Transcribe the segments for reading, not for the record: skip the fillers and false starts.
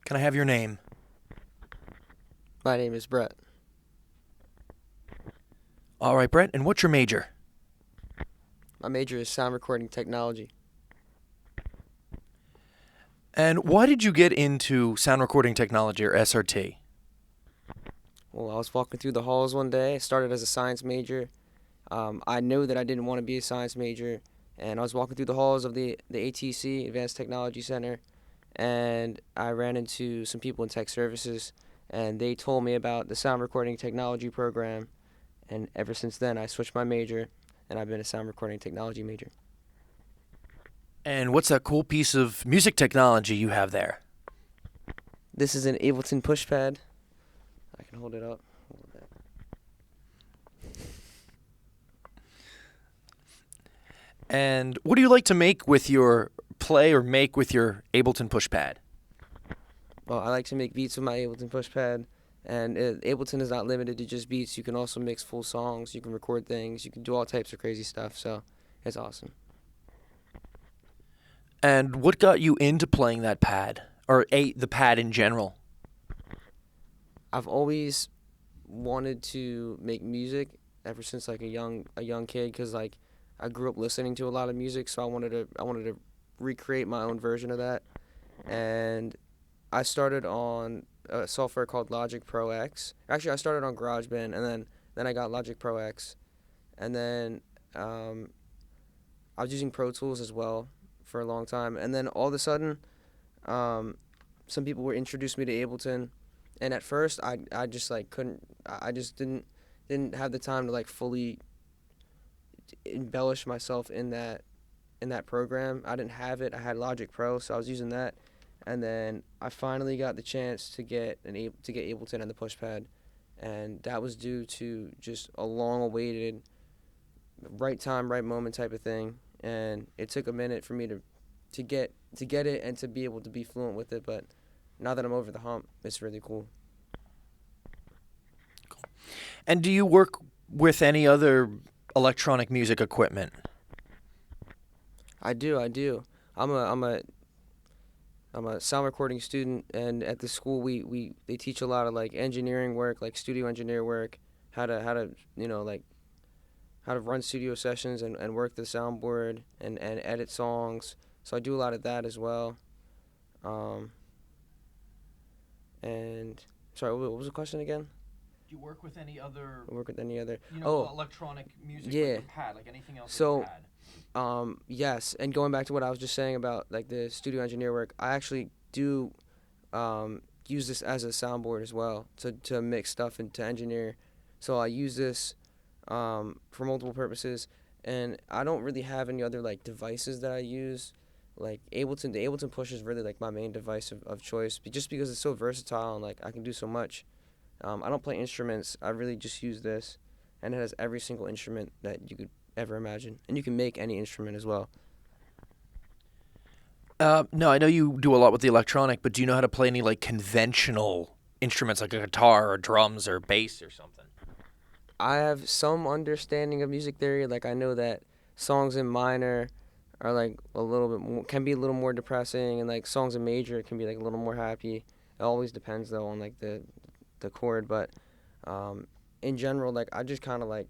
Can I have your name? My name is Brett. All right, Brett, and what's your major? My major is sound recording technology. And why did you get into sound recording technology or SRT? Well, I was walking through the halls one day. I started as a science major. I knew that I didn't want to be a science major, and I was walking through the halls of the ATC, Advanced Technology Center, and I ran into some people in tech services, and they told me about the sound recording technology program, and ever since then I switched my major, and I've been a sound recording technology major. And what's that cool piece of music technology you have there? This is an Ableton pushpad. I can hold it up. And what do you like to make with your play or make with your Ableton pushpad? Well, I like to make beats with my Ableton pushpad, and Ableton is not limited to just beats. You can also mix full songs. You can record things. You can do all types of crazy stuff. So it's awesome. And what got you into playing that pad or the pad in general? I've always wanted to make music ever since like a young kid, because like I grew up listening to a lot of music, so I wanted to recreate my own version of that, and I started on a software called Logic Pro X. Actually, I started on GarageBand, and then I got Logic Pro X, and then um, I was using Pro Tools as well for a long time, and then all of a sudden, um, some people were introduced me to Ableton, and at first I just like couldn't I just didn't have the time to like fully embellish myself in that program. I didn't have it. I had Logic Pro, so I was using that, and then I finally got the chance to get Ableton and the pushpad, and that was due to just a long-awaited right time, right moment type of thing. And it took a minute for me to get it and to be able to be fluent with it, but now that I'm over the hump, it's really cool. And do you work with any other electronic music equipment? I do. I'm a I'm a I'm a sound recording student, and at the school we they teach a lot of like engineering work, like studio engineer work, how to like how to run studio sessions and work the soundboard and edit songs. So I do a lot of that as well. Um, and sorry, what was the question again? Do you work with any other, I work with any other? Oh, electronic music with yeah. your pad, like anything else with your So pad? yes, and going back to what I was just saying about like the studio engineer work, I actually do use this as a soundboard as well to mix stuff and to engineer. So I use this for multiple purposes, and I don't really have any other like devices that I use. Like Ableton, the Ableton Push is really like my main device of choice, just because it's so versatile and like I can do so much. I don't play instruments. I really just use this, and it has every single instrument that you could ever imagine, and you can make any instrument as well. No, I know you do a lot with the electronic, but do you know how to play any like conventional instruments like a guitar or drums or bass or something? I have some understanding of music theory. Like I know that songs in minor are like a little bit more, can be a little more depressing, and like songs in major can be like a little more happy. It always depends though on like the chord, but um, in general, like I just kind of like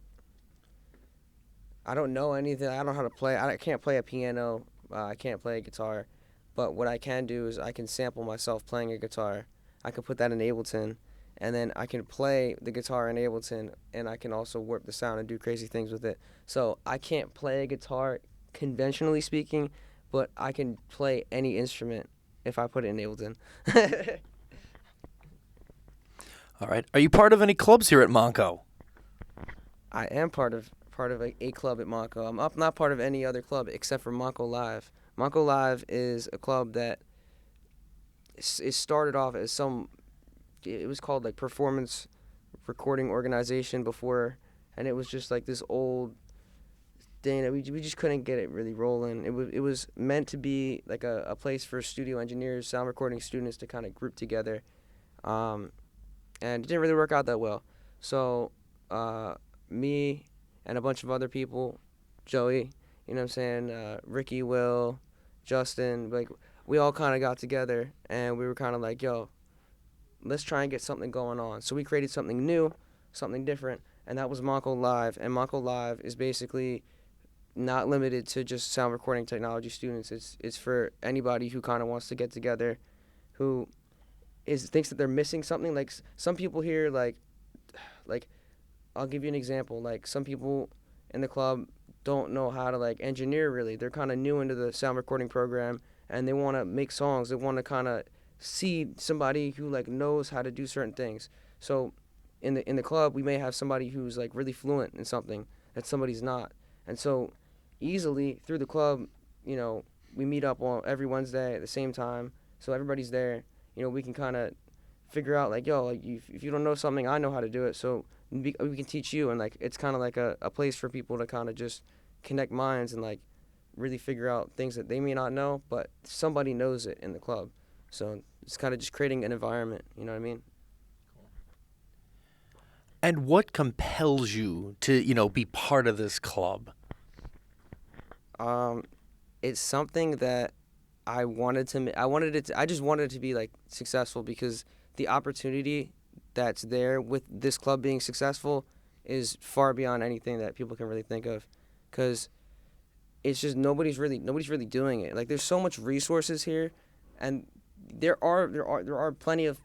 I don't know anything. I don't know how to play. I can't play a piano. I can't play a guitar. But what I can do is I can sample myself playing a guitar. I can put that in Ableton, and then I can play the guitar in Ableton, and I can also warp the sound and do crazy things with it. So I can't play a guitar conventionally speaking, but I can play any instrument if I put it in Ableton. All right. Are you part of any clubs here at Montco? I am part of a club at Montco. I'm up, not part of any other club except for Montco Live. Montco Live is a club that it started off as it was called like Performance Recording Organization before, and it was just like this old thing that we just couldn't get it really rolling. It was meant to be like a place for studio engineers, sound recording students to kind of group together, um, and it didn't really work out that well. So me and a bunch of other people, Joey, Ricky, Will, Justin, like we all kind of got together and we were kind of like, yo, let's try and get something going on. So we created something new, something different, and that was Montco Live. And Montco Live is basically not limited to just sound recording technology students. It's for anybody who kind of wants to get together, who thinks that they're missing something. Like some people here, like I'll give you an example. Like some people in the club don't know how to like engineer really. They're kind of new into the sound recording program and they want to make songs. They want to kind of see somebody who like knows how to do certain things. So in the club, we may have somebody who's like really fluent in something that somebody's not. And so easily through the club, we meet up on every Wednesday at the same time. So everybody's there. We can kind of figure out like, yo, like if you don't know something, I know how to do it. So we can teach you. And like it's kind of like a place for people to kind of just connect minds and like really figure out things that they may not know, but somebody knows it in the club. So it's kind of just creating an environment. You know what I mean? And what compels you to, be part of this club? It's something that I wanted to. I just wanted it to be like successful because the opportunity that's there with this club being successful is far beyond anything that people can really think of, because it's just nobody's really doing it. Like there's so much resources here, and there are plenty of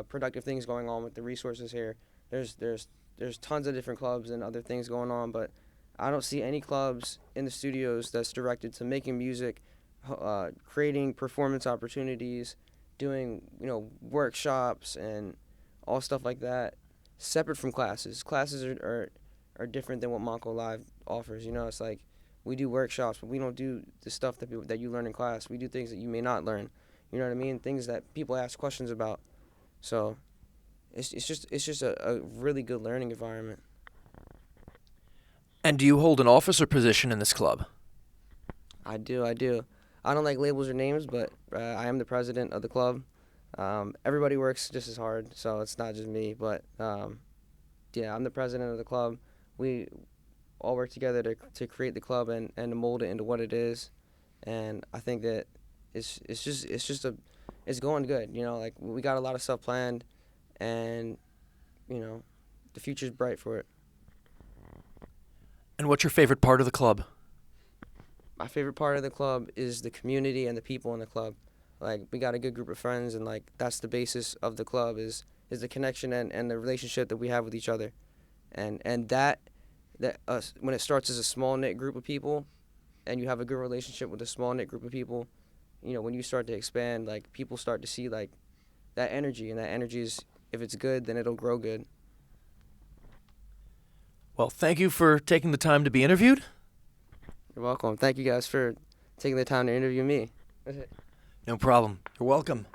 productive things going on with the resources here. There's tons of different clubs and other things going on, but I don't see any clubs in the studios that's directed to making music, creating performance opportunities, doing workshops and all stuff like that, separate from classes. Classes are different than what Montco Live offers. It's like we do workshops, but we don't do the stuff that you learn in class. We do things that you may not learn. You know what I mean? Things that people ask questions about. So it's just a really good learning environment. And do you hold an officer position in this club? I do. I don't like labels or names, but I am the president of the club. Everybody works just as hard, so it's not just me. But yeah, I'm the president of the club. We all work together to create the club and to mold it into what it is. And I think that it's going good. Like we got a lot of stuff planned, and the future's bright for it. And what's your favorite part of the club? My favorite part of the club is the community and the people in the club. Like we got a good group of friends, and like that's the basis of the club is the connection and the relationship that we have with each other, and that when it starts as a small knit group of people, and you have a good relationship with a small knit group of people, when you start to expand, like people start to see like that energy, and that energy is, if it's good, then it'll grow good. Well, thank you for taking the time to be interviewed. You're welcome. Thank you guys for taking the time to interview me. No problem. You're welcome.